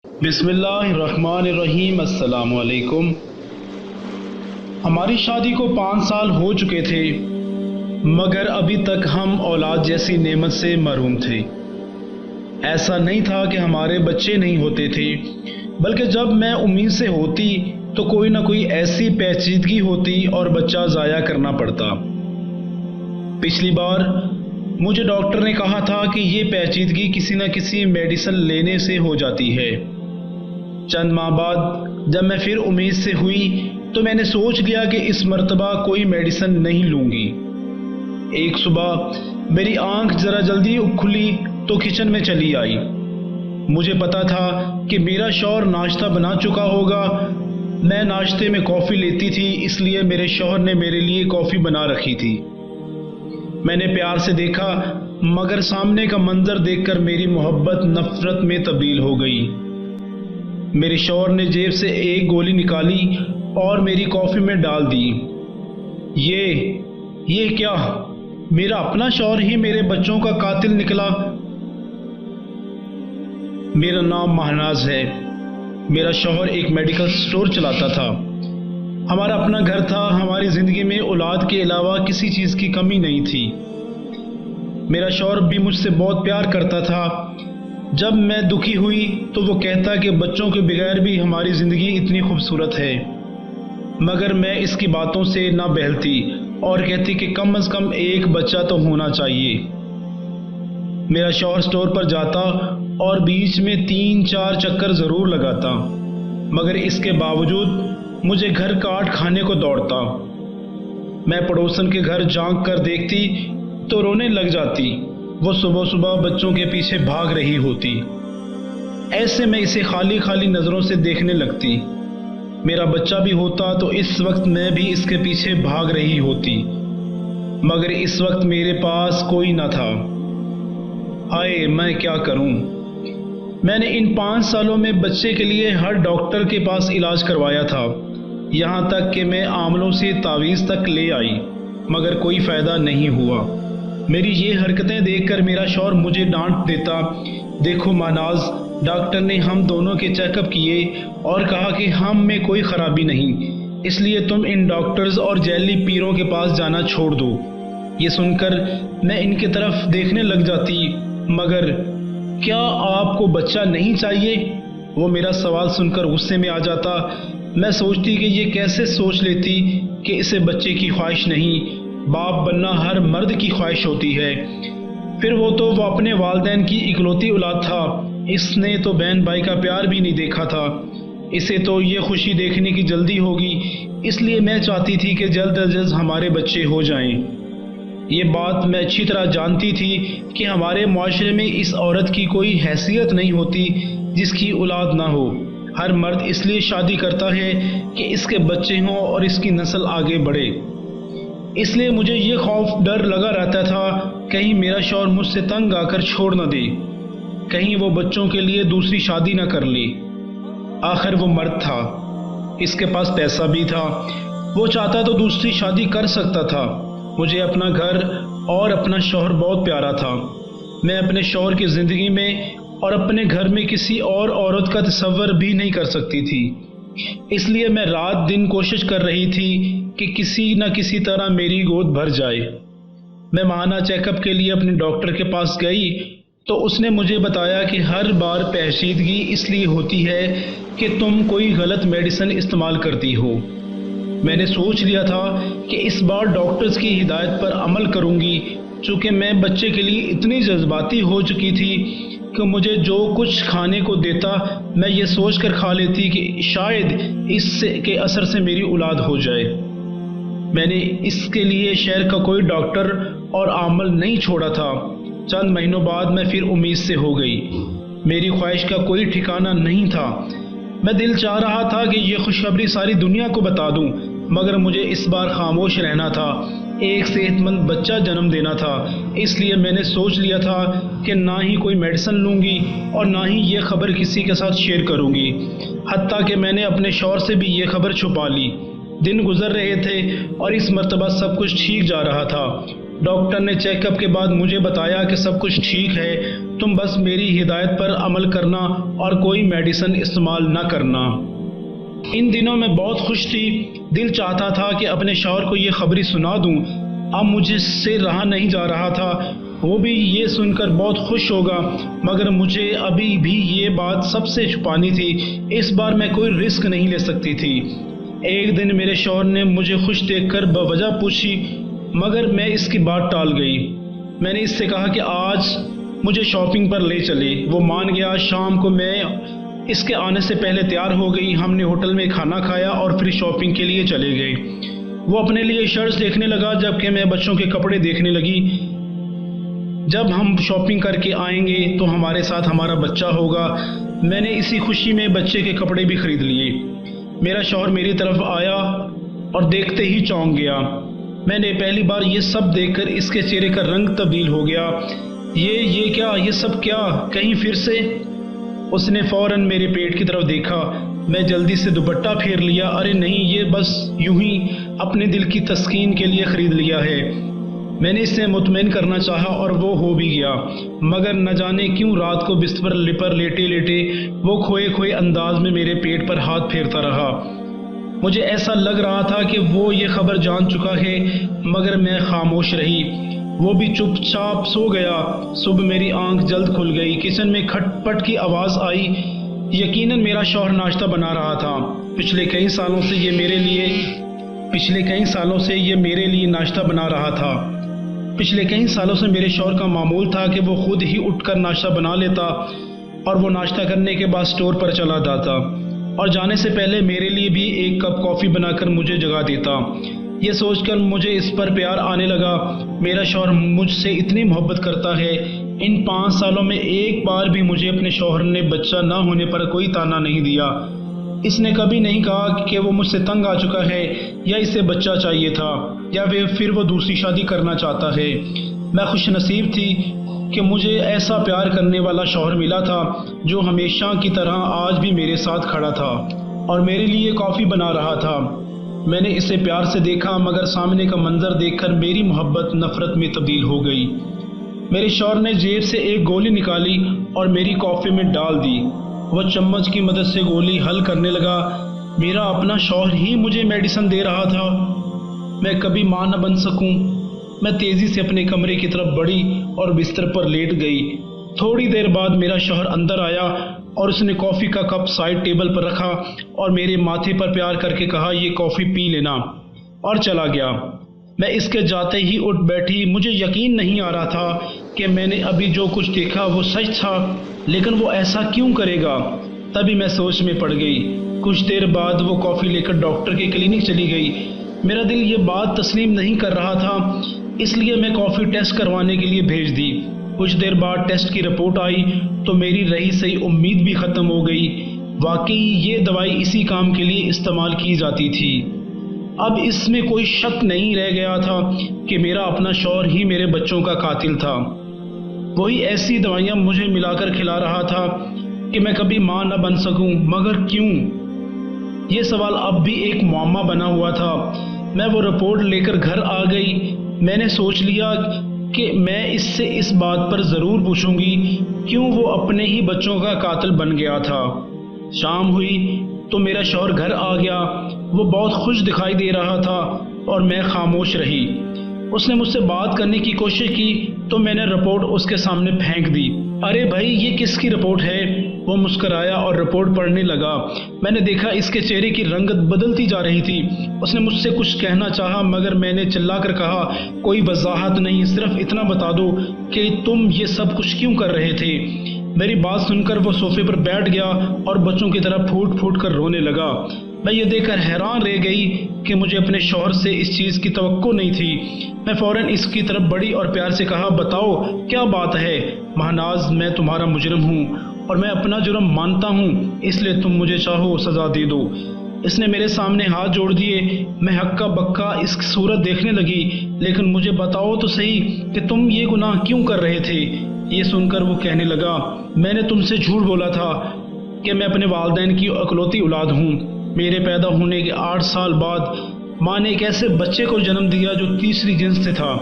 بسم اللہ الرحمن الرحیم۔ السلام علیکم۔ ہماری شادی کو 5 سال ہو چکے تھے، مگر ابھی تک ہم اولاد جیسی نعمت سے محروم تھے۔ ایسا نہیں تھا کہ ہمارے بچے نہیں ہوتے تھے، بلکہ جب میں امید سے ہوتی تو کوئی نہ کوئی ایسی پیچیدگی ہوتی اور بچہ ضائع کرنا پڑتا۔ پچھلی بار مجھے ڈاکٹر نے کہا تھا کہ یہ پیچیدگی کسی نہ کسی میڈیسن لینے سے ہو جاتی ہے۔ چند ماہ بعد جب میں پھر امید سے ہوئی تو میں نے سوچ لیا کہ اس مرتبہ کوئی میڈیسن نہیں لوں گی۔ ایک صبح میری آنکھ ذرا جلدی کھلی تو کچن میں چلی آئی۔ مجھے پتا تھا کہ میرا شوہر ناشتہ بنا چکا ہوگا۔ میں ناشتے میں کافی لیتی تھی، اس لیے میرے شوہر نے میرے لیے کافی بنا رکھی تھی۔ میں نے پیار سے دیکھا، مگر سامنے کا منظر دیکھ کر میری محبت نفرت میں تبدیل ہو گئی۔ میرے شوہر نے جیب سے ایک گولی نکالی اور میری کافی میں ڈال دی۔ یہ کیا؟ میرا اپنا شوہر ہی میرے بچوں کا قاتل نکلا۔ میرا نام مہناز ہے۔ میرا شوہر ایک میڈیکل سٹور چلاتا تھا۔ ہمارا اپنا گھر تھا۔ ہماری زندگی میں اولاد کے علاوہ کسی چیز کی کمی نہیں تھی۔ میرا شوہر بھی مجھ سے بہت پیار کرتا تھا۔ جب میں دکھی ہوئی تو وہ کہتا کہ بچوں کے بغیر بھی ہماری زندگی اتنی خوبصورت ہے، مگر میں اس کی باتوں سے نہ بہلتی اور کہتی کہ کم از کم ایک بچہ تو ہونا چاہیے۔ میرا شوہر سٹور پر جاتا اور بیچ میں 3-4 چکر ضرور لگاتا، مگر اس کے باوجود مجھے گھر کاٹ کھانے کو دوڑتا۔ میں پڑوسن کے گھر جھانک کر دیکھتی تو رونے لگ جاتی۔ وہ صبح صبح بچوں کے پیچھے بھاگ رہی ہوتی۔ ایسے میں اسے خالی خالی نظروں سے دیکھنے لگتی۔ میرا بچہ بھی ہوتا تو اس وقت میں بھی اس کے پیچھے بھاگ رہی ہوتی، مگر اس وقت میرے پاس کوئی نہ تھا۔ ہائے، میں کیا کروں؟ میں نے ان 5 سالوں میں بچے کے لیے ہر ڈاکٹر کے پاس علاج کروایا تھا، یہاں تک کہ میں آملوں سے تعویذ تک لے آئی، مگر کوئی فائدہ نہیں ہوا۔ میری یہ حرکتیں دیکھ کر میرا شوہر مجھے ڈانٹ دیتا، دیکھو مہناز، ڈاکٹر نے ہم دونوں کے چیک اپ کیے اور کہا کہ ہم میں کوئی خرابی نہیں، اس لیے تم ان ڈاکٹرز اور جیلی پیروں کے پاس جانا چھوڑ دو۔ یہ سن کر میں ان کی طرف دیکھنے لگ جاتی، مگر کیا آپ کو بچہ نہیں چاہیے؟ وہ میرا سوال سن کر غصے میں آ جاتا۔ میں سوچتی کہ یہ کیسے سوچ لیتی کہ اسے بچے کی خواہش نہیں، باپ بننا ہر مرد کی خواہش ہوتی ہے۔ پھر وہ اپنے والدین کی اکلوتی اولاد تھا، اس نے تو بہن بھائی کا پیار بھی نہیں دیکھا تھا، اسے تو یہ خوشی دیکھنے کی جلدی ہوگی، اس لیے میں چاہتی تھی کہ جلد از جلد ہمارے بچے ہو جائیں۔ یہ بات میں اچھی طرح جانتی تھی کہ ہمارے معاشرے میں اس عورت کی کوئی حیثیت نہیں ہوتی جس کی اولاد نہ ہو۔ ہر مرد اس لیے شادی کرتا ہے کہ اس کے بچے ہوں اور اس کی نسل آگے بڑھے۔ اس لیے مجھے یہ خوف ڈر لگا رہتا تھا کہیں میرا شوہر مجھ سے تنگ آ کر چھوڑ نہ دے، کہیں وہ بچوں کے لیے دوسری شادی نہ کر لے۔ آخر وہ مرد تھا، اس کے پاس پیسہ بھی تھا، وہ چاہتا تو دوسری شادی کر سکتا تھا۔ مجھے اپنا گھر اور اپنا شوہر بہت پیارا تھا۔ میں اپنے شوہر کی زندگی میں اور اپنے گھر میں کسی اور عورت کا تصور بھی نہیں کر سکتی تھی، اس لیے میں رات دن کوشش کر رہی تھی کہ کسی نہ کسی طرح میری گود بھر جائے۔ میں ماہانہ چیک اپ کے لیے اپنے ڈاکٹر کے پاس گئی تو اس نے مجھے بتایا کہ ہر بار پیچیدگی اس لیے ہوتی ہے کہ تم کوئی غلط میڈیسن استعمال کرتی ہو۔ میں نے سوچ لیا تھا کہ اس بار ڈاکٹرز کی ہدایت پر عمل کروں گی، چونکہ میں بچے کے لیے اتنی جذباتی ہو چکی تھی کہ مجھے جو کچھ کھانے کو دیتا میں یہ سوچ کر کھا لیتی کہ شاید اس کے اثر سے میری اولاد ہو جائے۔ میں نے اس کے لیے شہر کا کوئی ڈاکٹر اور عمل نہیں چھوڑا تھا۔ چند مہینوں بعد میں پھر امید سے ہو گئی۔ میری خواہش کا کوئی ٹھکانہ نہیں تھا۔ میں دل چاہ رہا تھا کہ یہ خوشخبری ساری دنیا کو بتا دوں، مگر مجھے اس بار خاموش رہنا تھا۔ ایک صحت مند بچہ جنم دینا تھا، اس لیے میں نے سوچ لیا تھا کہ نہ ہی کوئی میڈیسن لوں گی اور نہ ہی یہ خبر کسی کے ساتھ شیئر کروں گی، حتیٰ کہ میں نے اپنے شوہر سے بھی یہ خبر چھپا لی۔ دن گزر رہے تھے اور اس مرتبہ سب کچھ ٹھیک جا رہا تھا۔ ڈاکٹر نے چیک اپ کے بعد مجھے بتایا کہ سب کچھ ٹھیک ہے، تم بس میری ہدایت پر عمل کرنا اور کوئی میڈیسن استعمال نہ کرنا۔ ان دنوں میں بہت خوش تھی، دل چاہتا تھا کہ اپنے شوہر کو یہ خبری سنا دوں، اب مجھے سے رہا نہیں جا رہا تھا، وہ بھی یہ سن کر بہت خوش ہوگا، مگر مجھے ابھی بھی یہ بات سب سے چھپانی تھی، اس بار میں کوئی رسک نہیں لے سکتی تھی۔ ایک دن میرے شوہر نے مجھے خوش دیکھ کر بوجہ پوچھی، مگر میں اس کی بات ٹال گئی۔ میں نے اس سے کہا کہ آج مجھے شاپنگ پر لے چلے، وہ مان گیا۔ شام کو میں اس کے آنے سے پہلے تیار ہو گئی، ہم نے ہوٹل میں کھانا کھایا اور پھر شاپنگ کے لیے چلے گئے۔ وہ اپنے لیے شرٹس دیکھنے لگا جبکہ میں بچوں کے کپڑے دیکھنے لگی۔ جب ہم شاپنگ کر کے آئیں گے تو ہمارے ساتھ ہمارا بچہ ہوگا۔ میں نے اسی خوشی میں بچے کے کپڑے بھی خرید لیے۔ میرا شوہر میری طرف آیا اور دیکھتے ہی چونک گیا۔ میں نے پہلی بار یہ سب دیکھ کر اس کے چہرے کا رنگ تبدیل ہو گیا۔ یہ کیا، یہ سب کیا، کہیں پھر سے؟ اس نے فوراً میرے پیٹ کی طرف دیکھا۔ میں جلدی سے دوپٹہ پھیر لیا۔ ارے نہیں، یہ بس یوں ہی اپنے دل کی تسکین کے لیے خرید لیا ہے۔ میں نے اسے مطمئن کرنا چاہا اور وہ ہو بھی گیا، مگر نہ جانے کیوں رات کو بستر پر لیٹے لیٹے وہ کھوئے انداز میں میرے پیٹ پر ہاتھ پھیرتا رہا۔ مجھے ایسا لگ رہا تھا کہ وہ یہ خبر جان چکا ہے، مگر میں خاموش رہی۔ وہ بھی چپ چاپ سو گیا۔ صبح میری آنکھ جلد کھل گئی، کچن میں کھٹ پٹ کی آواز آئی۔ یقیناً میرا شوہر ناشتہ بنا رہا تھا۔ پچھلے کئی سالوں سے یہ میرے لیے ناشتہ بنا رہا تھا۔ پچھلے کئی سالوں سے میرے شوہر کا معمول تھا کہ وہ خود ہی اٹھ کر ناشتہ بنا لیتا اور وہ ناشتہ کرنے کے بعد اسٹور پر چلا جاتا اور جانے سے پہلے میرے لیے بھی ایک کپ کافی بنا کر مجھے جگا دیتا۔ یہ سوچ کر مجھے اس پر پیار آنے لگا۔ میرا شوہر مجھ سے اتنی محبت کرتا ہے۔ ان 5 سالوں میں ایک بار بھی مجھے اپنے شوہر نے بچہ نہ ہونے پر کوئی طعنہ نہیں دیا۔ اس نے کبھی نہیں کہا کہ وہ مجھ سے تنگ آ چکا ہے یا اسے بچہ چاہیے تھا یا پھر وہ دوسری شادی کرنا چاہتا ہے۔ میں خوش نصیب تھی کہ مجھے ایسا پیار کرنے والا شوہر ملا تھا جو ہمیشہ کی طرح آج بھی میرے ساتھ کھڑا تھا اور میرے لیے کافی بنا رہا تھا۔ میں نے اسے پیار سے دیکھا، مگر سامنے کا منظر دیکھ کر میری محبت نفرت میں تبدیل ہو گئی۔ میرے شوہر نے جیب سے ایک گولی نکالی اور میری کافی میں ڈال دی۔ وہ چمچ کی مدد سے گولی حل کرنے لگا۔ میرا اپنا شوہر ہی مجھے میڈیسن دے رہا تھا۔ میں کبھی ماں نہ بن سکوں۔ میں تیزی سے اپنے کمرے کی طرف بڑھی اور بستر پر لیٹ گئی۔ تھوڑی دیر بعد میرا شوہر اندر آیا اور اس نے کافی کا کپ سائڈ ٹیبل پر رکھا اور میرے ماتھے پر پیار کر کے کہا، یہ کافی پی لینا، اور چلا گیا۔ میں اس کے جاتے ہی اٹھ بیٹھی۔ مجھے یقین نہیں آ رہا تھا کہ میں نے ابھی جو کچھ دیکھا وہ سچ تھا، لیکن وہ ایسا کیوں کرے گا؟ تبھی میں سوچ میں پڑ گئی۔ کچھ دیر بعد وہ کافی لے کر ڈاکٹر کے کلینک چلی گئی۔ میرا دل یہ بات تسلیم نہیں کر رہا تھا، اس لیے میں کافی ٹیسٹ کروانے کے لیے بھیج دی۔ کچھ دیر بعد ٹیسٹ کی رپورٹ آئی تو میری رہی سہی امید بھی ختم ہو گئی۔ واقعی یہ دوائی اسی کام کے لیے استعمال کی جاتی تھی۔ اب اس میں کوئی شک نہیں رہ گیا تھا کہ میرا اپنا شوہر ہی میرے بچوں کا قاتل تھا۔ وہی ایسی دوائیاں مجھے ملا کر کھلا رہا تھا کہ میں کبھی ماں نہ بن سکوں، مگر کیوں؟ یہ سوال اب بھی ایک معمہ بنا ہوا تھا۔ میں وہ رپورٹ لے کر گھر آ گئی۔ میں نے سوچ لیا کہ میں اس سے اس بات پر ضرور پوچھوں گی کیوں وہ اپنے ہی بچوں کا قاتل بن گیا تھا۔ شام ہوئی تو میرا شوہر گھر آ گیا۔ وہ بہت خوش دکھائی دے رہا تھا اور میں خاموش رہی۔ اس نے مجھ سے بات کرنے کی کوشش کی تو میں نے رپورٹ اس کے سامنے پھینک دی۔ ارے بھائی، یہ کس کی رپورٹ ہے؟ وہ مسکرایا اور رپورٹ پڑھنے لگا۔ میں نے دیکھا اس کے چہرے کی رنگت بدلتی جا رہی تھی۔ اس نے مجھ سے کچھ کہنا چاہا، مگر میں نے چلا کر کہا، کوئی وضاحت نہیں، صرف اتنا بتا دو کہ تم یہ سب کچھ کیوں کر رہے تھے۔ میری بات سن کر وہ صوفے پر بیٹھ گیا اور بچوں کی طرح پھوٹ پھوٹ کر رونے لگا۔ میں یہ دیکھ کر حیران رہ گئی کہ مجھے اپنے شوہر سے اس چیز کی توقع نہیں تھی۔ میں فوراً اس کی طرف بڑھی اور پیار سے کہا، بتاؤ کیا بات ہے؟ مہناز، میں تمہارا مجرم ہوں اور میں اپنا جرم مانتا ہوں، اس لیے تم مجھے چاہو سزا دے دو۔ اس نے میرے سامنے ہاتھ جوڑ دیے۔ میں ہکا بکا اس کی صورت دیکھنے لگی، لیکن مجھے بتاؤ تو صحیح کہ تم یہ گناہ کیوں کر رہے تھے؟ یہ سن کر وہ کہنے لگا، میں نے تم سے جھوٹ بولا تھا کہ میں اپنے والدین کی اکلوتی اولاد ہوں۔ میرے پیدا ہونے کے 8 سال بعد ماں نے ایک ایسے بچے کو جنم دیا جو تیسری جنس سے تھا۔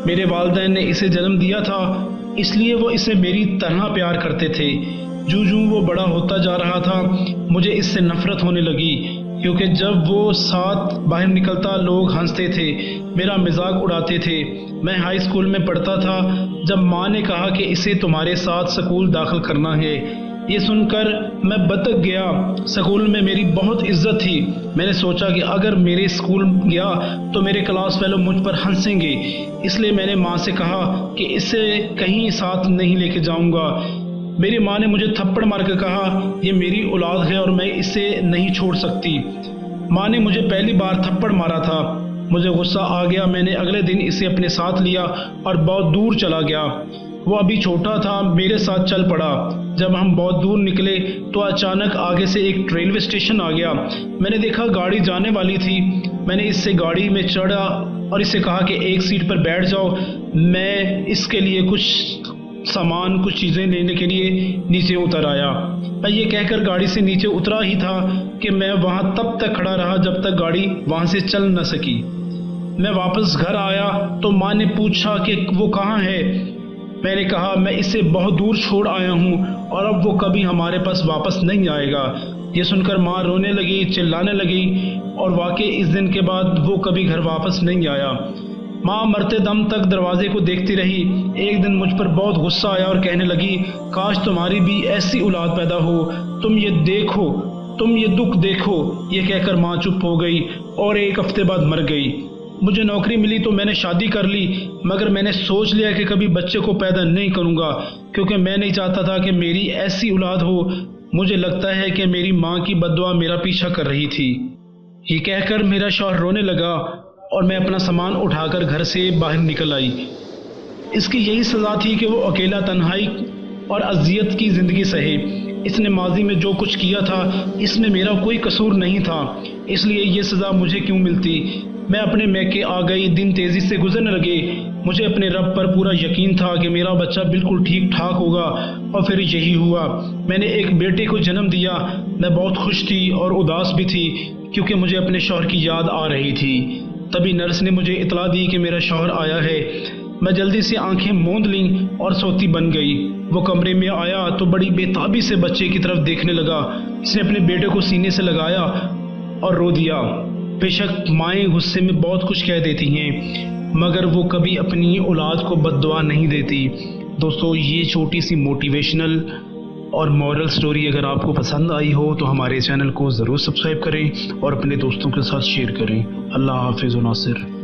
میرے والدین نے اسے جنم دیا تھا، اس لیے وہ اسے میری طرح پیار کرتے تھے۔ جو وہ بڑا ہوتا جا رہا تھا مجھے اس سے نفرت ہونے لگی، کیونکہ جب وہ ساتھ باہر نکلتا لوگ ہنستے تھے، میرا مذاق اڑاتے تھے۔ میں ہائی اسکول میں پڑھتا تھا جب ماں نے کہا کہ اسے تمہارے ساتھ سکول داخل کرنا ہے۔ یہ سن کر میں بتک گیا۔ سکول میں میری بہت عزت تھی۔ میں نے سوچا کہ اگر میرے اسکول گیا تو میرے کلاس فیلو مجھ پر ہنسیں گے، اس لیے میں نے ماں سے کہا کہ اسے کہیں ساتھ نہیں لے کے جاؤں گا۔ میری ماں نے مجھے تھپڑ مار کے کہا یہ میری اولاد ہے اور میں اسے نہیں چھوڑ سکتی۔ ماں نے مجھے پہلی بار تھپڑ مارا تھا، مجھے غصہ آ گیا۔ میں نے اگلے دن اسے اپنے ساتھ لیا اور بہت دور چلا گیا۔ وہ ابھی چھوٹا تھا، میرے ساتھ چل پڑا۔ جب ہم بہت دور نکلے تو اچانک آگے سے ایک ریلوے اسٹیشن آ گیا۔ میں نے دیکھا گاڑی جانے والی تھی۔ میں نے اس سے گاڑی میں چڑھا اور اسے کہا کہ ایک سیٹ پر بیٹھ جاؤ۔ میں اس کے لیے کچھ سامان، کچھ چیزیں لینے کے لیے نیچے اتر آیا۔ میں یہ کہہ کر گاڑی سے نیچے اترا ہی تھا کہ میں وہاں تب تک کھڑا رہا جب تک گاڑی وہاں سے چل نہ سکی۔ میں واپس گھر آیا تو ماں نے پوچھا کہ وہ کہاں ہے۔ میں نے کہا میں اسے بہت دور چھوڑ آیا ہوں اور اب وہ کبھی ہمارے پاس واپس نہیں آئے گا۔ یہ سن کر ماں رونے لگی، چلانے لگی اور واقعی اس دن کے بعد وہ کبھی گھر واپس نہیں آیا۔ ماں مرتے دم تک دروازے کو دیکھتی رہی۔ ایک دن مجھ پر بہت غصہ آیا اور کہنے لگی کاش تمہاری بھی ایسی اولاد پیدا ہو، تم یہ دیکھو، تم یہ دکھ دیکھو۔ یہ کہہ کر ماں چپ ہو گئی اور ایک ہفتے بعد مر گئی۔ مجھے نوکری ملی تو میں نے شادی کر لی، مگر میں نے سوچ لیا کہ کبھی بچے کو پیدا نہیں کروں گا، کیونکہ میں نہیں چاہتا تھا کہ میری ایسی اولاد ہو۔ مجھے لگتا ہے کہ میری ماں کی بد دعا میرا پیچھا کر رہی تھی۔ یہ کہہ کر میرا شوہر رونے لگا اور میں اپنا سامان اٹھا کر گھر سے باہر نکل آئی۔ اس کی یہی سزا تھی کہ وہ اکیلا تنہائی اور اذیت کی زندگی سہے۔ اس نے ماضی میں جو کچھ کیا تھا اس میں میرا کوئی قصور نہیں تھا، اس لیے یہ سزا مجھے کیوں ملتی؟ میں اپنے میکے آ گئی، دن تیزی سے گزرنے لگے۔ مجھے اپنے رب پر پورا یقین تھا کہ میرا بچہ بالکل ٹھیک ٹھاک ہوگا، اور پھر یہی ہوا۔ میں نے ایک بیٹے کو جنم دیا۔ میں بہت خوش تھی اور اداس بھی تھی کیونکہ مجھے اپنے شوہر کی یاد آ رہی تھی۔ تبھی نرس نے مجھے اطلاع دی کہ میرا شوہر آیا ہے۔ میں جلدی سے آنکھیں موند لیں اور سوتی بن گئی۔ وہ کمرے میں آیا تو بڑی بے تابی سے بچے کی طرف دیکھنے لگا۔ اس نے اپنے بیٹے کو سینے سے لگایا اور رو دیا۔ بے شک مائیں غصے میں بہت کچھ کہہ دیتی ہیں، مگر وہ کبھی اپنی اولاد کو بد دعا نہیں دیتی۔ دوستو، یہ چھوٹی سی موٹیویشنل اور مورل سٹوری اگر آپ کو پسند آئی ہو تو ہمارے چینل کو ضرور سبسکرائب کریں اور اپنے دوستوں کے ساتھ شیئر کریں۔ اللہ حافظ و ناصر۔